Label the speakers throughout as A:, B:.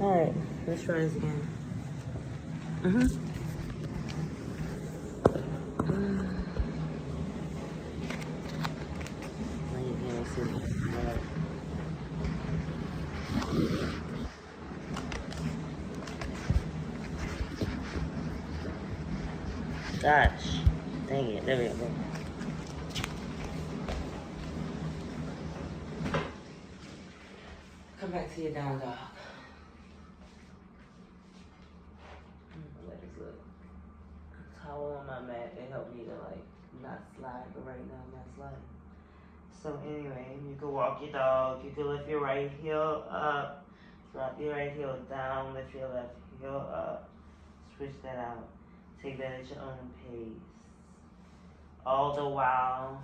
A: Alright, let's try this again. Mm-hmm. Now you can't see. Alright. Gosh. Dang it. There we go. Come back to your down dog. Legs look. Towel on my mat. It helped me to like not slide, but right now I'm not sliding. So anyway, you can walk your dog. You can lift your right heel up. Drop your right heel down. Lift your left heel up. Switch that out. Take that at your own pace. All the while,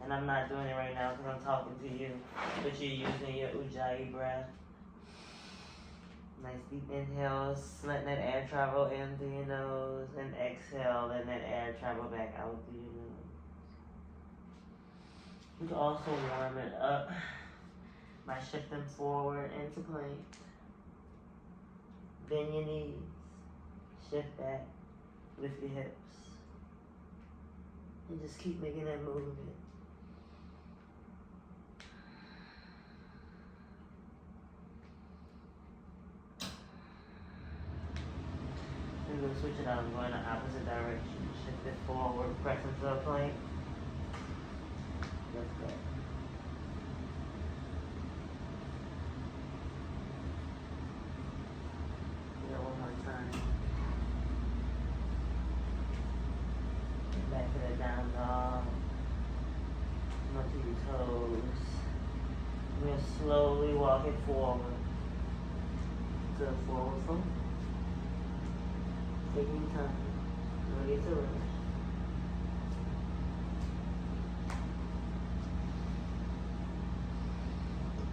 A: and I'm not doing it right now because I'm talking to you, but you're using your Ujjayi breath. Nice deep inhales, letting that air travel in through your nose, and exhale, letting that air travel back out through your nose. You can also warm it up by shifting forward into plank. Bend your knees, shift back, lift your hips. And just keep making that movement. I'm going to switch it out. I'm going in the opposite direction. Shift it forward, press into a plank. Let's go. Do that one more time. Back to the down dog. Come up to your toes. We're slowly walking forward to the forward fold. Taking your time. No need to rush.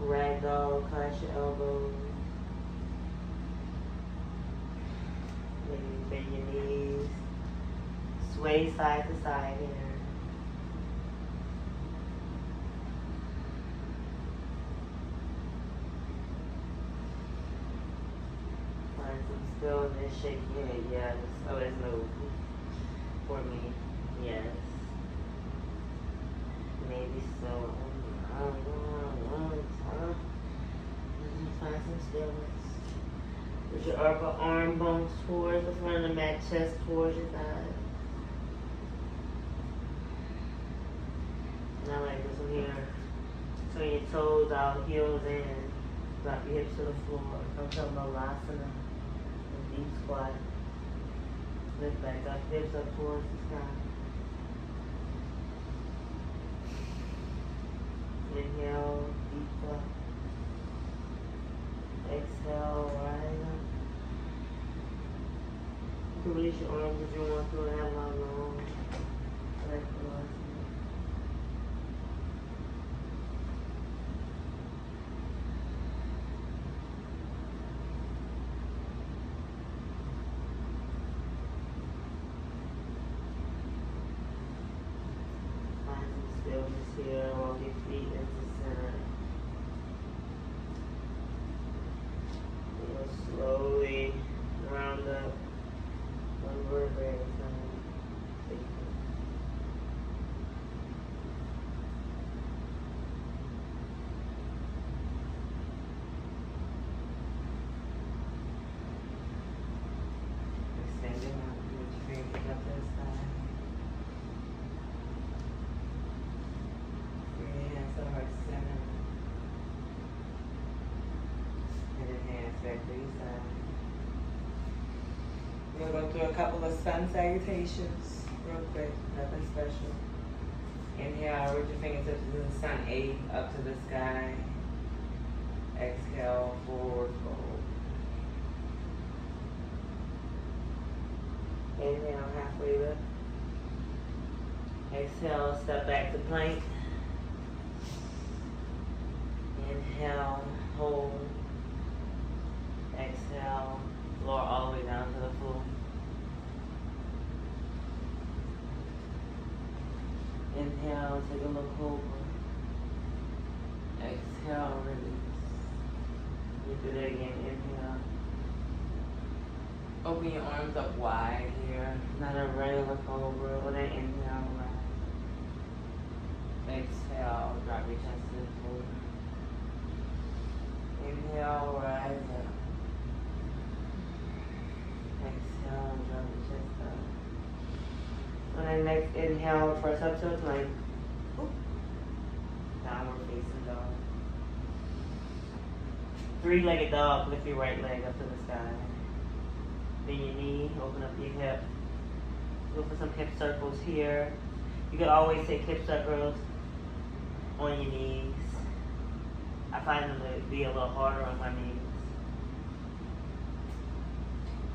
A: Ragdoll, cross your elbows. Maybe bend your knees. Sway side to side here. Find some stillness, shake your head, yes. Oh, it's moving. For me, yes. Maybe so. Find some stillness. Put your upper arm bones towards the front of the mat, chest towards your thighs. And I like this one here. Turn your toes out, heels in. Drop your hips to the floor. I'm talking about Balasana. A deep squat. Lift back up, hips up towards the sky. Inhale, deep up. Exhale, rise up. You can release your arms if you want to and have long arms. Like find some stillness here. Walk your feet into center. Slowly round up one vertebrae at a time. Extend your mouth, put your fingers up to the side. Bring your hands to heart center. And then hands back to your side. We're going to go through a couple of sun salutations real quick, nothing special. Inhale, root your fingertips to the sun, 8 up to the sky. Exhale, forward fold. Inhale, halfway lift. Exhale, step back to plank. Inhale, hold. Exhale, lower all the way down to the floor. Inhale, take a look over. Exhale, release. You do that again, inhale. Open your arms up wide here. Not a regular cobra. With an inhale, rise. Exhale, drop your chest to the floor. Inhale, rise up. Exhale, drop your chest up. And then next inhale, press up to a plank. Downward facing dog. Three-legged dog, lift your right leg up to the sky. Bend your knee, open up your hip. Go for some hip circles here. You can always take hip circles on your knees. I find them to be a little harder on my knees.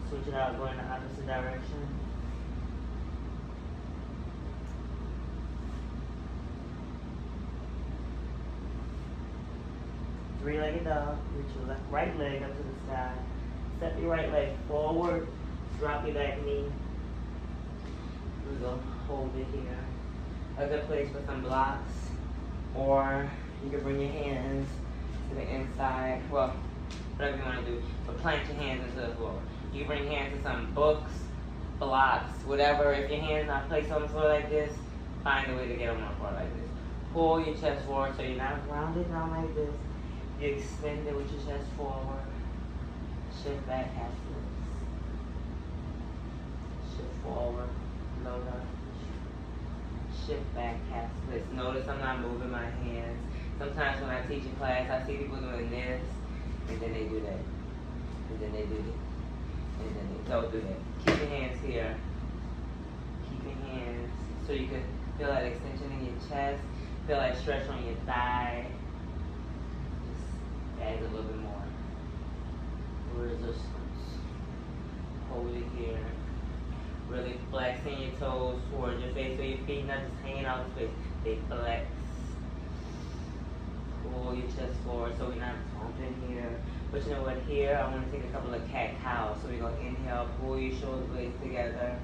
A: Switch it out, go in the opposite direction. Three-legged dog, reach your right leg up to the sky. Step your right leg forward, drop your back knee. We're going to hold it here. A good place for some blocks. Or you can bring your hands to the inside. Well, whatever you want to do. But plant your hands into the floor. You can bring your hands to some books, blocks, whatever. If your hand's not placed on the floor like this, find a way to get them on the floor like this. Pull your chest forward so you're not rounded down like this. You extend it with your chest forward. Shift back, half splits. Shift forward, low lunge. Shift back, half splits. Notice I'm not moving my hands. Sometimes when I teach in class, I see people doing this, and then they do that. And then they do this. And then they don't do that. Keep your hands here. Keep your hands so you can feel that extension in your chest. Feel that stretch on your thigh. Just add a little bit more. Resistance. Hold it here. Really flexing your toes towards your face so your feet not just hanging out of space. They flex. Pull your chest forward so we're not bumping here. But you know what? Here I want to take a couple of cat cows. So we're going to inhale, pull your shoulder blades together.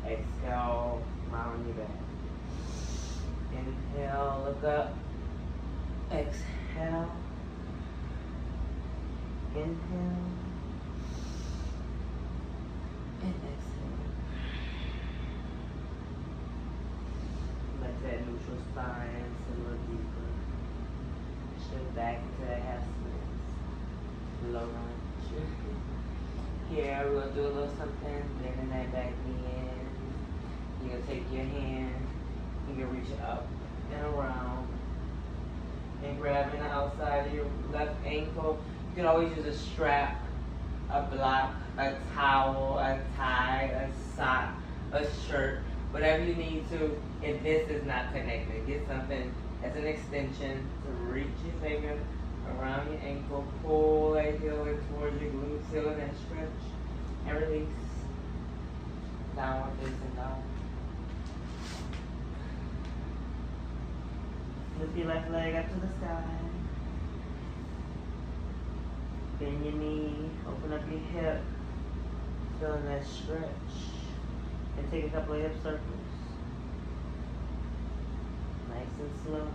A: Exhale, round your back. Inhale, look up. Exhale. Inhale. And exhale. Let that neutral spine sink a little deeper. Shift back into that half splits. Low lunge. Here we're going to do a little something, bending that back knee in. You're going to take your hand, you can reach it up and around. And grabbing the outside of your left ankle. You can always use a strap, a block, a towel, a tie, a sock, a shirt, whatever you need to. If this is not connected, get something as an extension to reach your finger around your ankle, pull that heel in towards your glutes, feel that stretch, and release. Downward facing dog. Lift your left leg up to the sky. Bend your knee, open up your hip, feeling that stretch, and take a couple of hip circles. Nice and slow.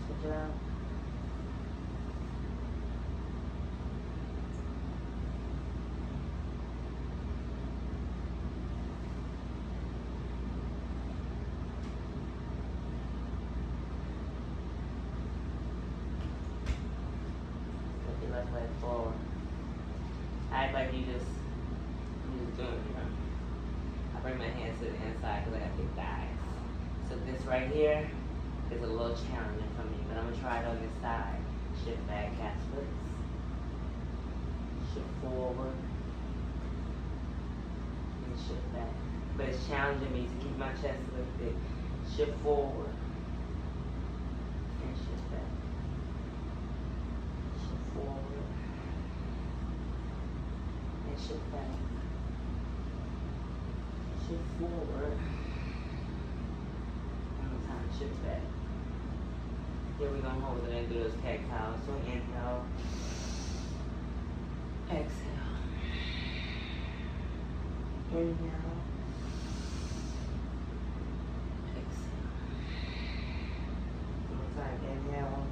A: Switch it out. Left leg forward. Act like you just doing it, you know. I bring my hands to the inside because I got big thighs. So this right here is a little challenging for me, but I'm gonna try it on this side. Shift back, cat splits. Shift forward. And shift back. But it's challenging me to keep my chest lifted. Shift forward. And shift back. Forward and shift back. Shift forward. One more time, shift back. Here we're gonna hold it and do those cat cows. So inhale, exhale, inhale, exhale. One more time, inhale.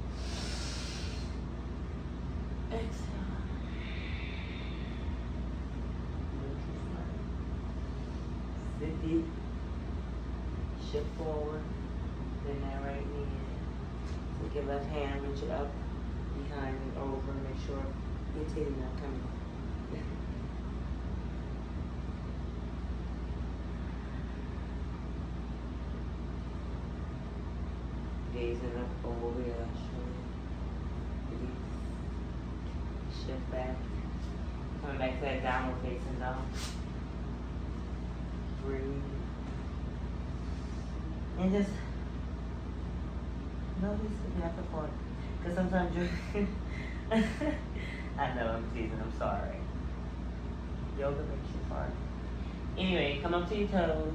A: Exhale. Sit deep. Shift forward. Bend that right knee in. Take your left hand, reach it up, behind and over. Make sure your titty not coming up. Gazing up over your shoulder. Release. Shift back. Coming back to that downward facing dog. Breathe. And just notice if you have to fart. Because sometimes you I know I'm teasing, I'm sorry. Yoga makes you fart. Anyway, come up to your toes.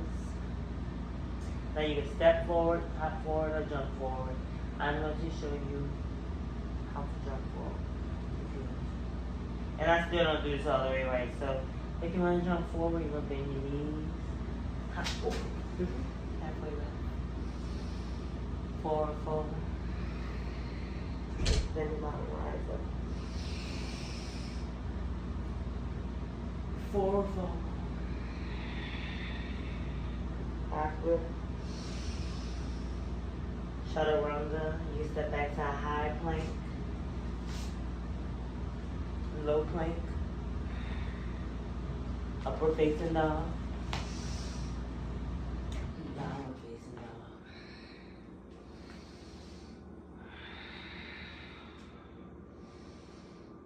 A: Now you can step forward, hop forward, or jump forward. I'm going to show you how to jump forward. And I still don't do this all the way right. So if you want to jump forward, you're going to bend your knees. Hop forward. Halfway back. Forward, forward. Then your body rise up. Forward, forward. Half grip. Chaturanga. You step back to a high plank. Low plank. Upward facing dog. Downward facing dog.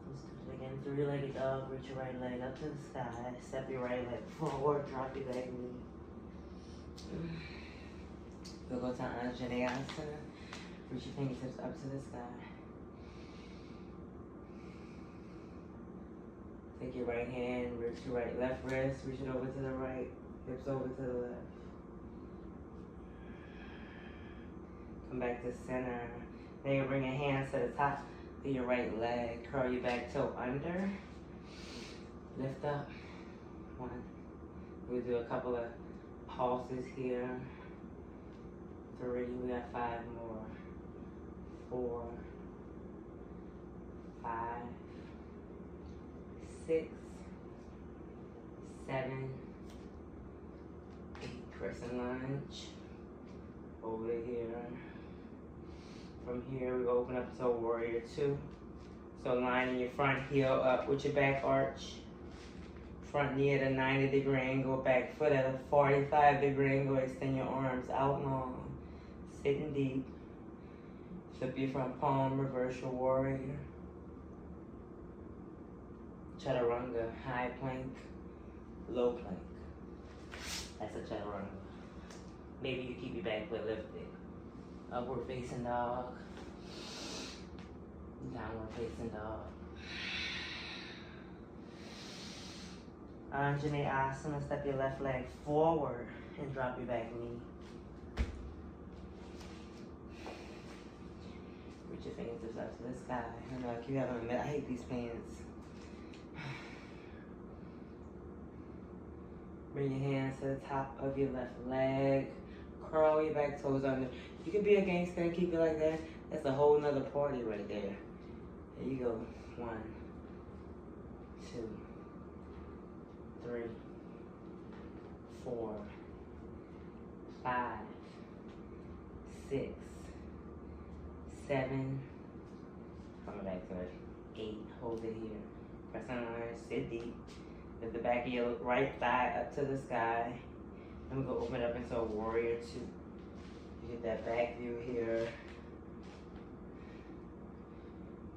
A: Let's do it again. Three-legged dog. Reach your right leg up to the sky. Step your right leg forward. Drop your back knee. We'll go to Anjaneyasana. Reach your fingertips up to the sky. Take your right hand, reach your left wrist, reach it over to the right, hips over to the left. Come back to center. Then you bring your hands to the top of your right leg. Curl your back toe under. Lift up. 1. We'll do a couple of pulses here. 3, we got 5 more. 4, 5, 6, 7, 8. Crescent lunge. Over here. From here, we open up to a warrior 2. So lining your front heel up with your back arch. Front knee at a 90-degree angle, back foot at a 45-degree angle. Extend your arms out long. Sitting deep. Flip your front palm, reverse your warrior. Chaturanga, high plank, low plank. That's a chaturanga. Maybe you keep your back foot lifted. Upward facing dog. Downward facing dog. Anjaneyasana, step your left leg forward and drop your back knee. Reach your fingertips up to the sky. I know I keep having a minute. I hate these pants. Bring your hands to the top of your left leg. Curl your back toes under. You can be a gangster and keep it like that. That's a whole nother party right there. There you go. 1, 2, 3, 4, 5, 6, 7. Coming back to it. 8. Hold it here. Press on iron. Sit deep. Lift the back of your right thigh up to the sky. Then we're going to open it up into a warrior 2. You get that back view here.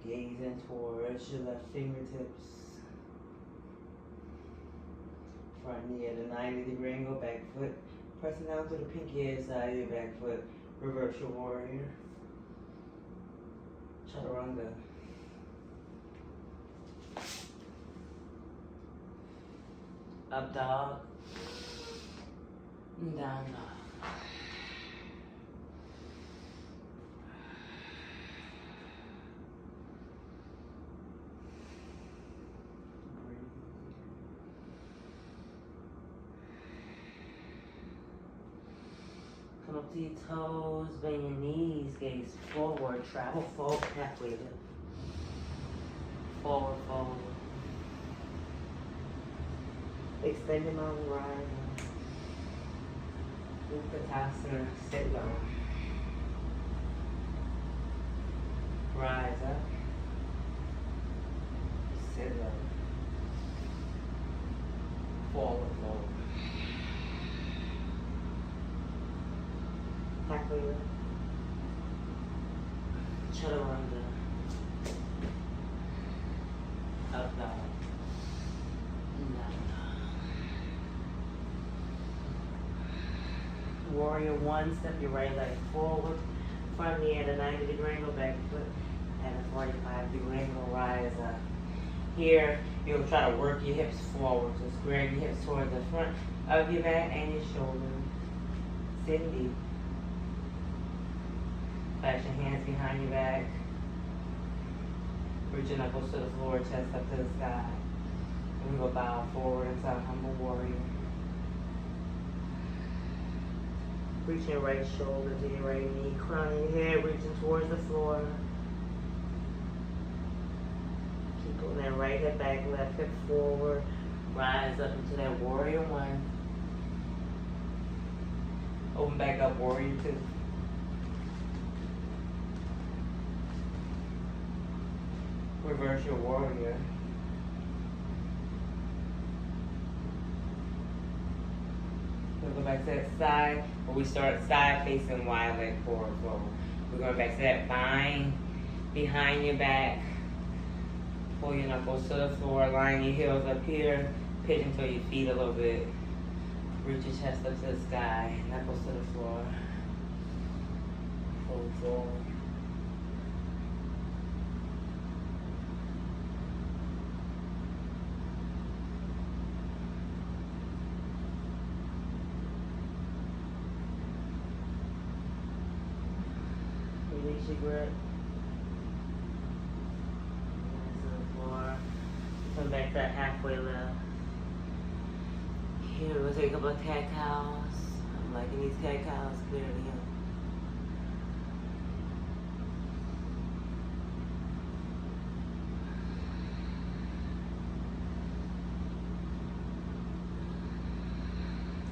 A: Gazing towards your left fingertips. Front knee at a 90-degree angle, back foot. Pressing down to the pinky edge side of your back foot. Reverse your warrior. Chaturanga. Up dog. Down dog. Come up to your toes, bend your knees, gaze forward, travel forward, halfway lift. Forward fold. Extend your mountain rise. Utkatasana, sit low. Rise up. Sit low. Forward fold. Tackle. Chaturanga. Up dog. Down dog. Warrior one, step your right leg forward. Front knee at a 90-degree angle, back foot at a 45-degree angle, rise up. Here, you'll try to work your hips forward. So square your hips towards the front of your back and your shoulders. Sit deep. Flash your hands behind your back. Reach your knuckles to the floor, chest up to the sky. And we go bow forward into a humble warrior. Reach your right shoulder to your right knee. Crown of your head reaching towards the floor. Keep pulling that right hip back, left hip forward. Rise up into that warrior one. Open back up, warrior two. Reverse your warrior. We'll go back to that side, where we start side facing wide leg forward fold. We're going back to that bind behind your back. Pull your knuckles to the floor, line your heels up here, pitch into your feet a little bit. Reach your chest up to the sky, knuckles to the floor. Fold forward. Release your grip. Hands to the floor. Come back to that halfway lift. Here we'll take a couple of cat cows. I'm liking these cat cows clearly.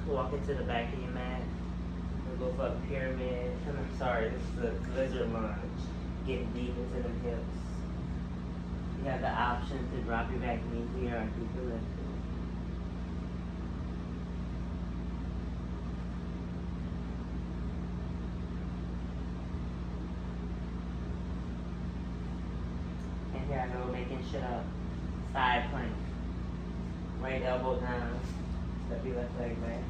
A: Walk into the back of your mat. We'll go for a pyramid. I'm sorry, this is a lizard lunge. Get deep into the hips. You have the option to drop your back knee here or keep it lifted. And here I go, making shit up. Side plank. Right elbow down. Step your left leg back.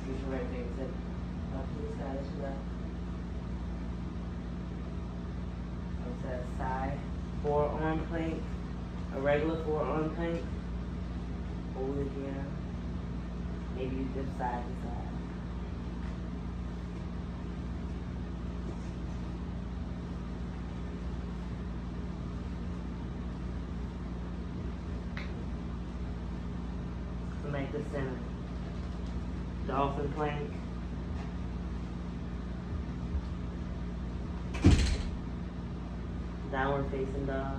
A: Use your right fingertip up to the side as well. Up to that side. Forearm plank. A regular forearm plank. Hold it here. Maybe you dip side to side. Make the center. Dolphin plank. Downward facing dog.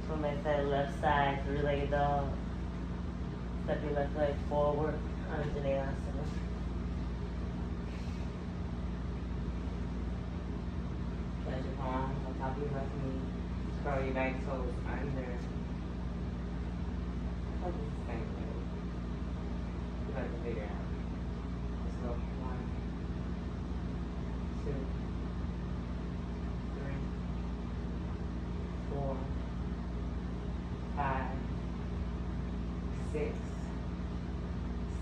A: So make that left side, three-legged dog. Step your left leg forward, Anjaneyasana. Place your palms on top of your left knee. Curl your back toes under. How does this thing go? You have to figure out. Let's go. 1, 2, 3, 4, 5, 6,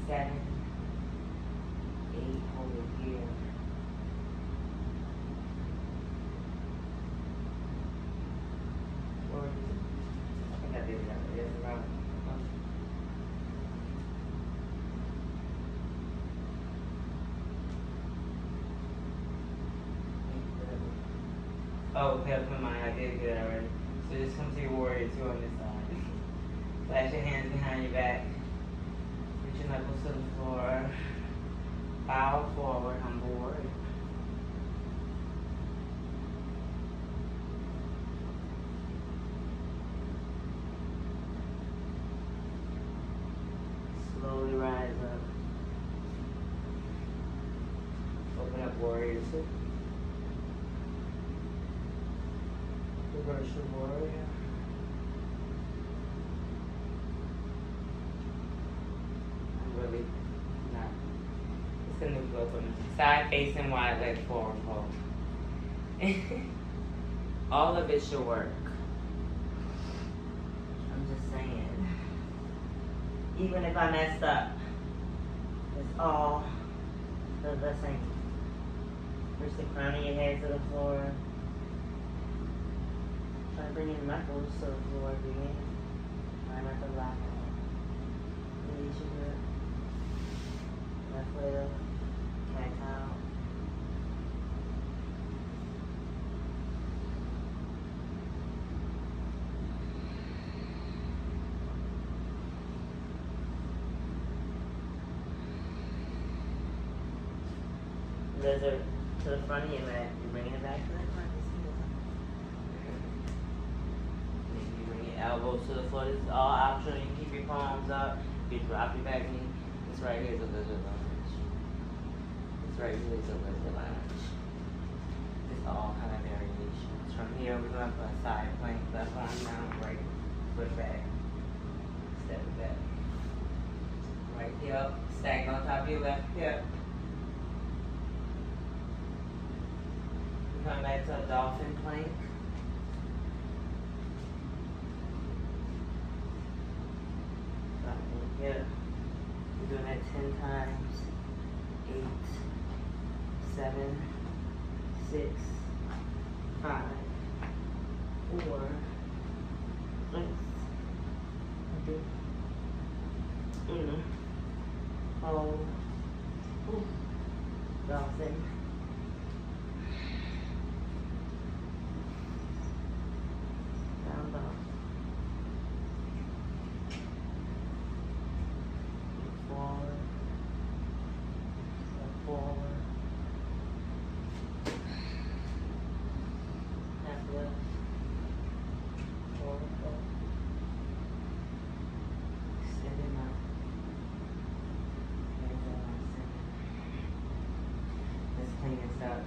A: 7, 8. Hold it here. I think I did it that way. Yes, around. Oh, okay, never mind. I did good already. So just come to your warrior two on this side. Flash your hands behind your back. Reach your knuckles to the floor. Bow forward, humble warrior. warrior too. Reverse your warrior. I'm really not. It's a new flow for me. Side facing wide leg forward fold. All of it should work. I'm just saying. Even if I messed up, it's all the same. Push the crown of your head to the floor. Try to bring your knuckles to the floor if you can. Try not to lock out. Release your grip. Left leg up. Cat cow. Lizard to the front of your mat. You're bringing it back to the front. You bring your elbows to the floor. This is all optional. You can keep your palms up. You drop your back knee. This right here is a lizard lunge. This right here is a lizard lunge. It's all kind of variations. From here, we're going for a side plank. Left arm down, right foot back. Step it back. Right hip. Stack on top of your left hip. Come back to a dolphin plank. Here. We're doing that 10 times. 8, 7, 6, 5, 4, 6, hold. Dolphin. Down dog. Forward. Forward. Half left. Forward. Extend it out. Let's clean this up.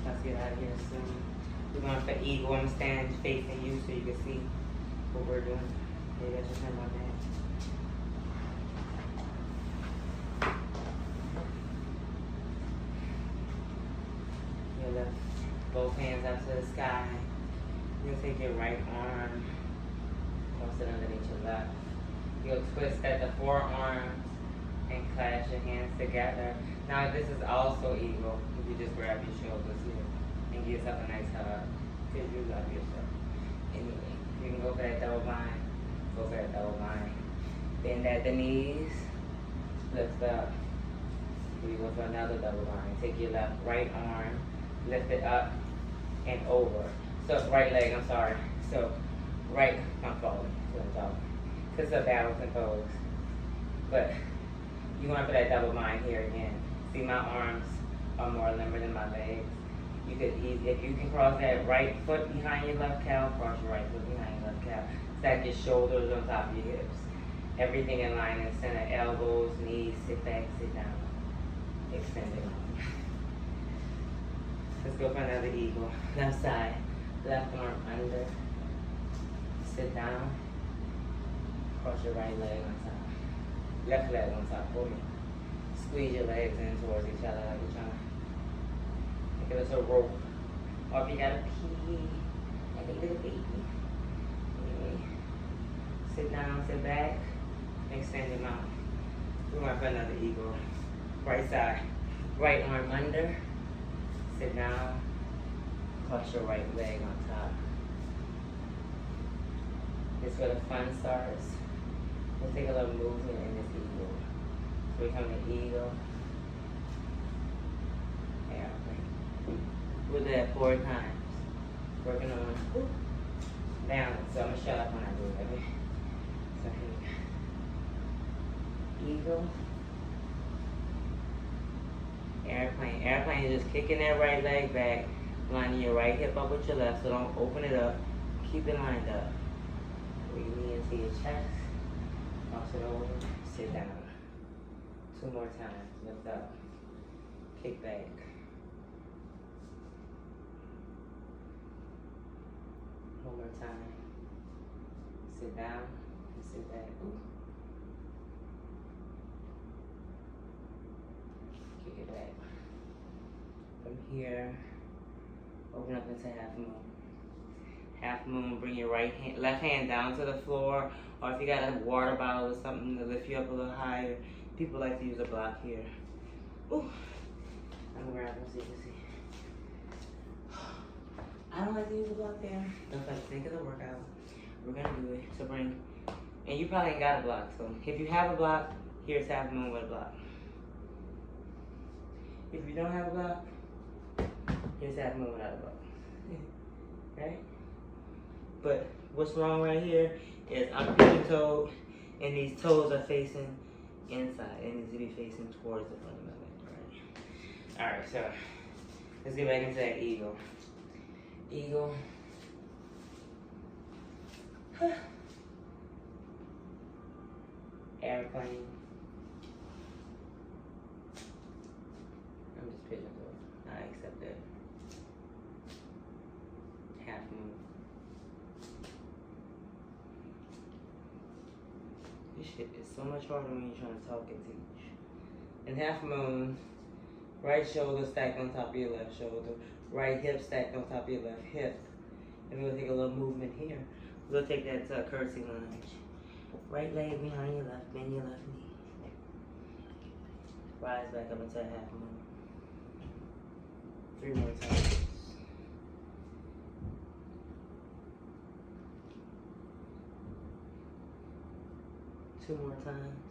A: Let's get out of here soon. We're going for eagle. I'm stand facing you so you can see what we're doing. Maybe I should turn my back. You lift both hands up to the sky. You'll take your right arm, cross it underneath your left. You'll twist at the forearms and clasp your hands together. Now this is also eagle. If you just grab your shoulders here and give yourself a nice hug, because you love yourself. Anyway, you can go for that double bind. Go for that double bind. Bend at the knees. Lift up. We go for another double bind. Take your right arm, lift it up and over. So right leg, I'm sorry. So right, I'm falling. This is a balancing pose. But you want for that double bind here again. See, my arms are more limber than my legs. You could if you can cross that right foot behind your left calf, cross your right foot behind your left calf. Stack your shoulders on top of your hips. Everything in line and center. Elbows, knees, sit back, sit down. Extend it. Let's go for another eagle. Left side. Left arm under. Sit down. Cross your right leg on top. Left leg on top for me. Squeeze your legs in towards each other like you're trying to give us a rope. Or if you gotta pee, I need a baby. Anyway, sit down, sit back, extend your mouth. We want for another eagle. Right side, right arm under, sit down, cross your right leg on top. This is where the fun starts. We'll take a little movement in this eagle. So we come to eagle, airplane. We'll do that 4 times. Working on balance. So I'm gonna shut up when I do it, okay? So here. Eagle. Airplane. Airplane is just kicking that right leg back, lining your right hip up with your left, so don't open it up. Keep it lined up. Bring your knee into your chest. Cross it over. Sit down. 2 more times. Lift up. Kick back. One more time. Sit down and sit back. Ooh. Kick it back. From here, open up into half moon. Half moon, bring your left hand down to the floor, or if you got a water bottle or something to lift you up a little higher. People like to use a block here. Ooh. I'm gonna grab one so you can see. I don't like to use a block there. Don't like to think of the workout. We're gonna do it. So bring, and you probably ain't got a block. So if you have a block, here's half moon with a block. If you don't have a block, here's half moon without a block. Right? But what's wrong right here is I'm pigeon-toed and these toes are facing inside. It needs to be facing towards the front of my leg. Alright, so let's get back into that eagle. Eagle. Airplane. I'm just pigeon-toed. I accept that. Half moon. This shit is so much harder when you're trying to talk and teach. And half moon, right shoulder stacked on top of your left shoulder, right hip stacked on top of your left hip. And we're gonna take a little movement here. We'll take that curtsy lunge. Right leg behind your left, bend your left knee. Rise back up into a half moon. 3 more times. Two more times.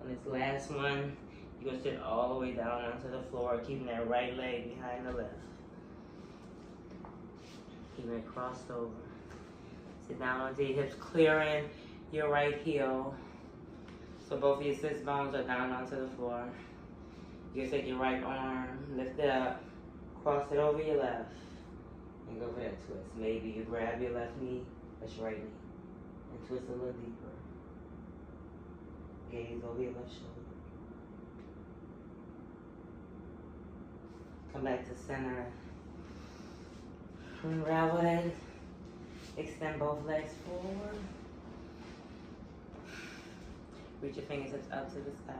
A: On this last one, you're gonna sit all the way down onto the floor, keeping that right leg behind the left. Keeping it crossed over. Sit down onto your hips, clearing your right heel. So both of your sits bones are down onto the floor. You can take your right arm, lift it up, cross it over your left. And go for that twist. Maybe you grab your left knee, that's your right knee, and twist a little deeper. Gaze over your left shoulder. Come back to center. Unravel it. Extend both legs forward. Reach your fingertips up to the sky.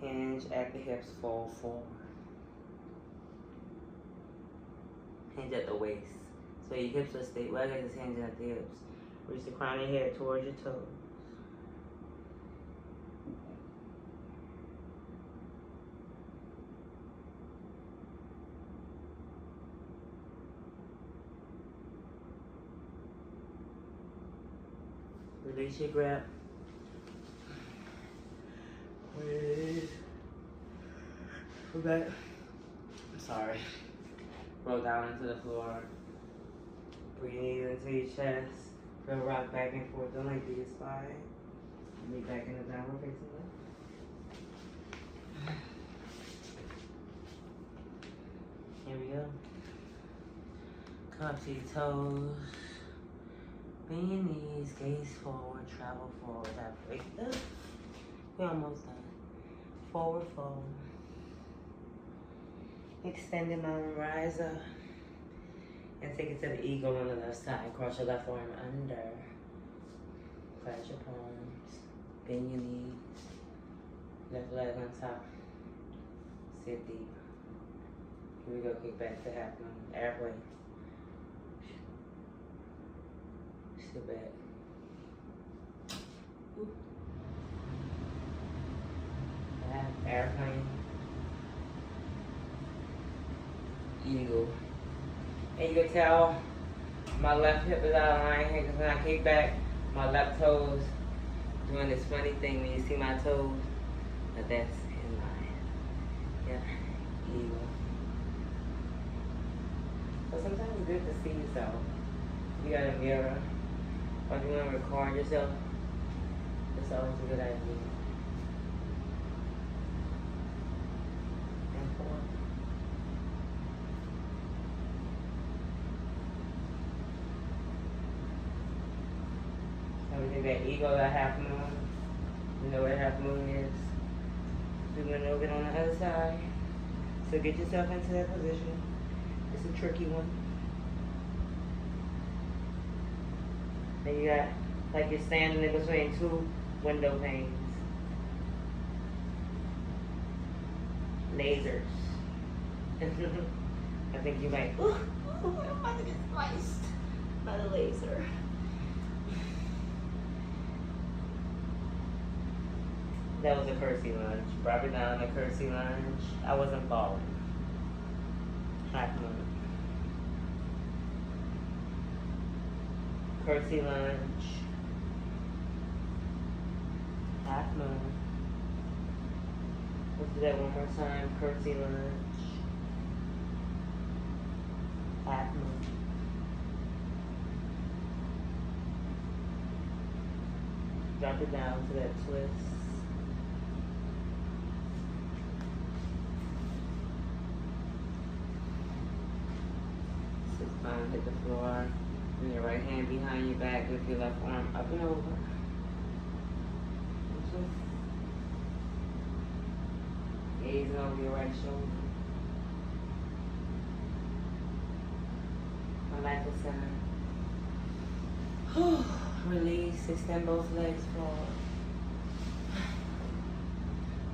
A: Hinge at the hips, fold forward. Hinge at the waist. So your hips are straight. Well, I guess it's hinging at the hips. Reach the crown of your head towards your toes. Release your grip. Wait. Go back. I'm sorry. Roll down into the floor. Breathe into your chest. Go rock back and forth. Don't let your spine. And be back in the downward facing dog. Here we go. Come up to your toes. Bend your knees, gaze forward, travel forward. We're almost done. Forward fold. Extend your mountain, rise up. And take it to the eagle on the left side. Cross your left arm under. Clasp your palms. Bend your knees. Left leg on top. Sit deep. Here we go, kick back to half moon. Airplane. Sit back. Ooh. Airplane. Eagle. And you can tell my left hip is out of line here because when I kick back, my left toes doing this funny thing when you see my toes, but that's in line. Yeah, eagle. So sometimes it's good to see yourself. If you got a mirror, or if you want to record yourself, it's always a good idea. And four. So we did that eagle at half moon. You know what half moon is? We went over it on the other side. So get yourself into that position. It's a tricky one. And you got, like you're standing in between two window panes. Lasers. I think you might, ooh, I'm about to get sliced by the laser. That was a curtsy lunge. Drop it down, a curtsy lunge. I wasn't falling. Half moon. Curtsy lunge. Half moon. Let's do that one more time. Curtsy lunge. Half moon. Drop it down to that twist. Sit down, hit the floor. Bring your right hand behind your back with your left arm up and over. And twist. Gazing over your right shoulder. Come back to center. Release, extend both legs forward.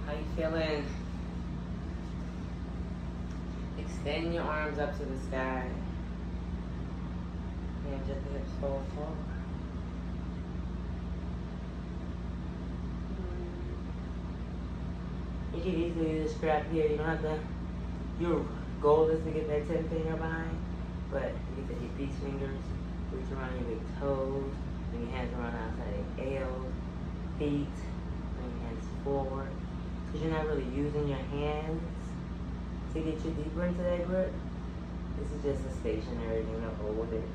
A: How you feeling? Extend your arms up to the sky. And just the hips fold forward. You can easily use a strap here. You don't have to. Your goal is to get that 10 finger behind, but you get your these fingers, reach around your big toes, bring your hands around outside your ankles, feet, bring your hands forward. Because you're not really using your hands to get you deeper into that grip. This is just a stationary thing to hold it.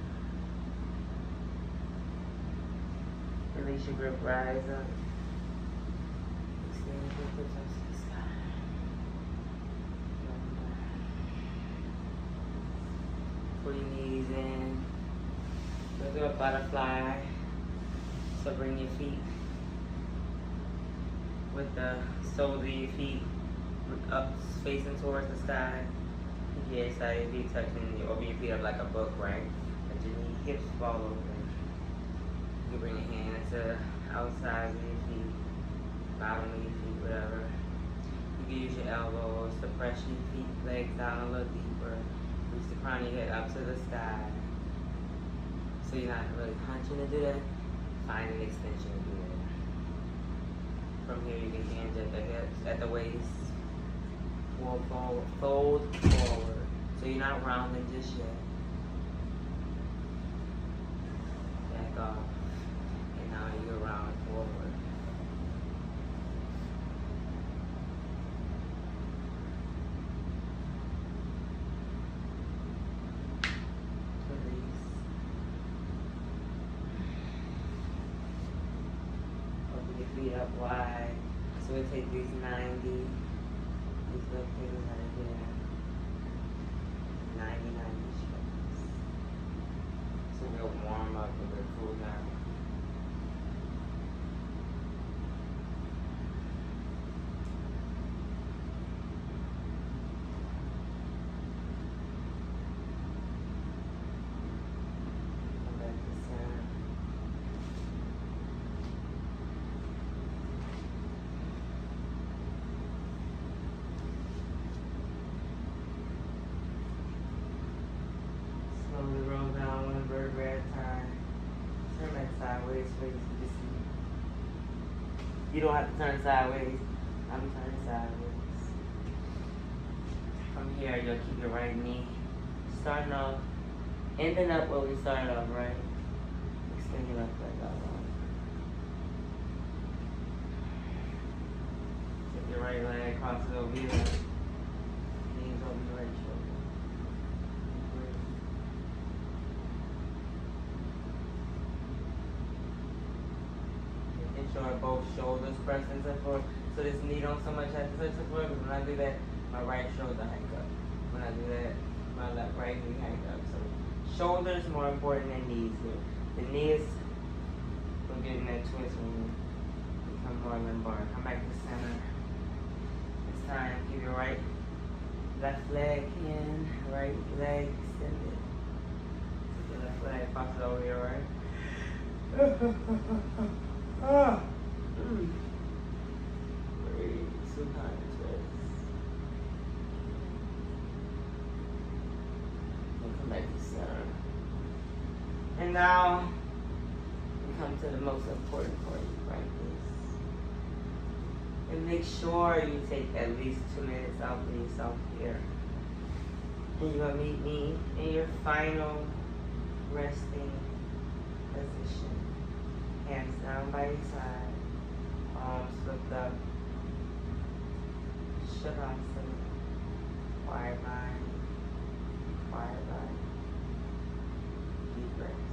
A: Release your grip, rise up. Extend your grip up to the sky. Pull your knees in. Go do a butterfly. So bring your feet with the soles of your feet up, facing towards the sky. Yeah, side of your feet touching, you open your feet up like a book, right? Let your knee, hips fall over. You bring your hands to outside of your feet, bottom of your feet, whatever. You can use your elbows to press your feet, legs down a little deeper. Reach the crown of your head up to the sky. So you're not really hunching to do that. Find an extension to do that. From here you can hinge at the hips, at the waist. Fold forward. So you're not rounding just yet. Back off. And now you round forward. Release. Open your feet up wide. So we take these 90. These little fingers right here. 90 strokes. So we'll warm up and we'll cool down. Come back to center. Slowly roll down one vertebrae at a time. Turn back sideways so you can see. You don't have to turn sideways. I'm turning sideways. From here, you'll keep your right knee starting off, ending up where we started off, right? Extend your left leg out. Take your right leg, cross it over your left. Knees over your right shoulder. Making sure both shoulders press into the floor. So this knee don't so much have to touch the floor, because when I do that, my right shoulder hike up. When I do that, my left right knee hike up. So shoulders more important than knees here. The knees, we're getting that twist when you become more lumbar. Come back to center. time, keep your left leg in, right leg extended. The left leg, cross it over your right. Breathe, 2 times rest. And come back to center. And now we come to the most important part of the practice. And make sure you take at least 2 minutes out for yourself here. And you're gonna meet me in your final resting position. Hands down by your side, palms flipped up. Shavasana. Quiet mind, quiet body. Deep breaths.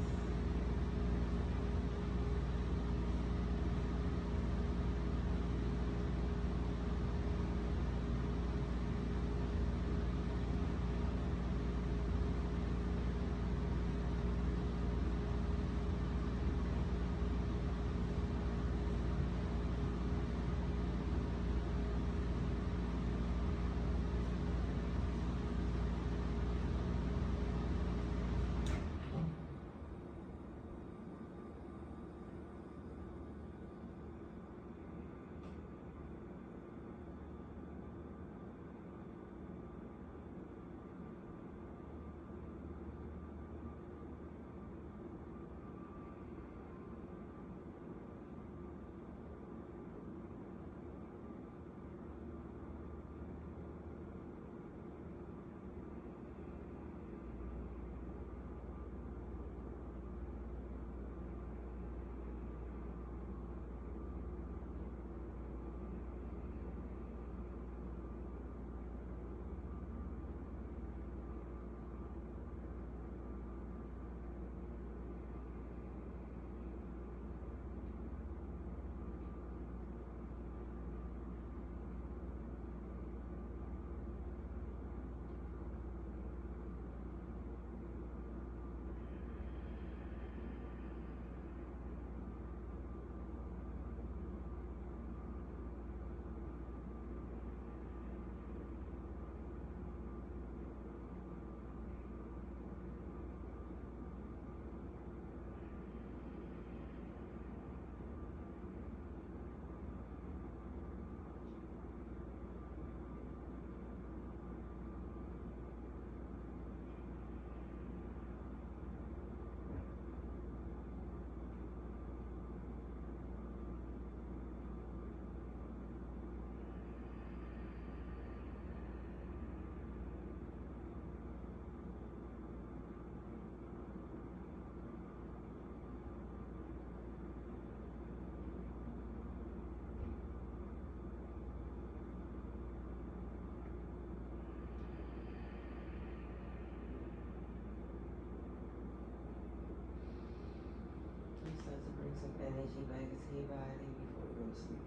A: Some energy back into your body before you go to sleep.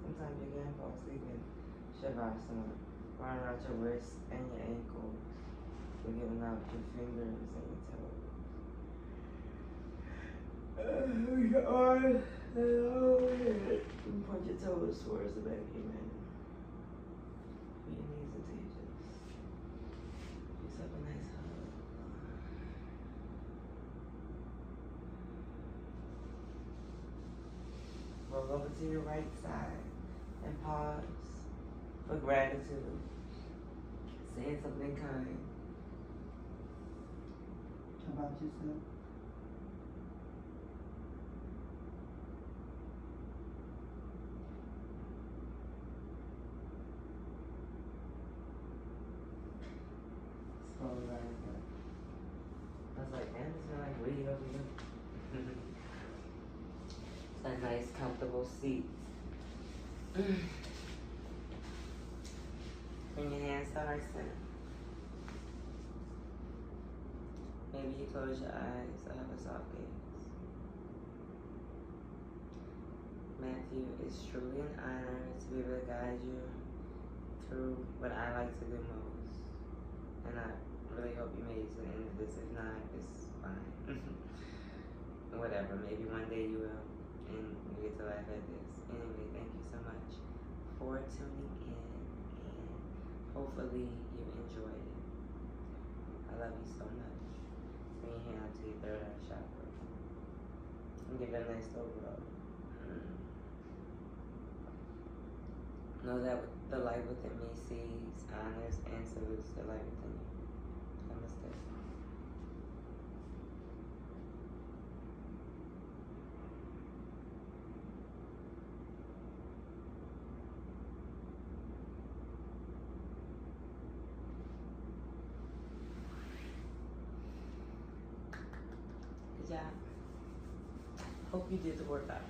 A: Sometimes you can fall asleep in Shavasana, running out your wrists and your ankles, forgetting out your fingers and your toes. Your arms and overhead. And point your toes towards the back of your mat. Your knees until you just have a nice hug. Roll over to your right side and pause for gratitude. Saying something kind.
B: About yourself.
A: Slowly rise up. I was like, man, it smells like weed over here. It's a nice, comfortable seat. Bring your hands to heart center. Maybe you close your eyes or have a soft gaze. Matthew, it's truly an honor to be able to guide you through what I like to do most. And I really hope you made it to the end of this. If not, it's fine. Whatever, maybe one day you will. And you get to laugh at this. Anyway, thank you so much for tuning in, and hopefully you enjoyed it. I love you so much. Bring your hand to your third eye chakra and give it a nice slow rub. Know that the light within me sees, honors, and salutes the light within you. Namaste. Good job. Hope you did the workout.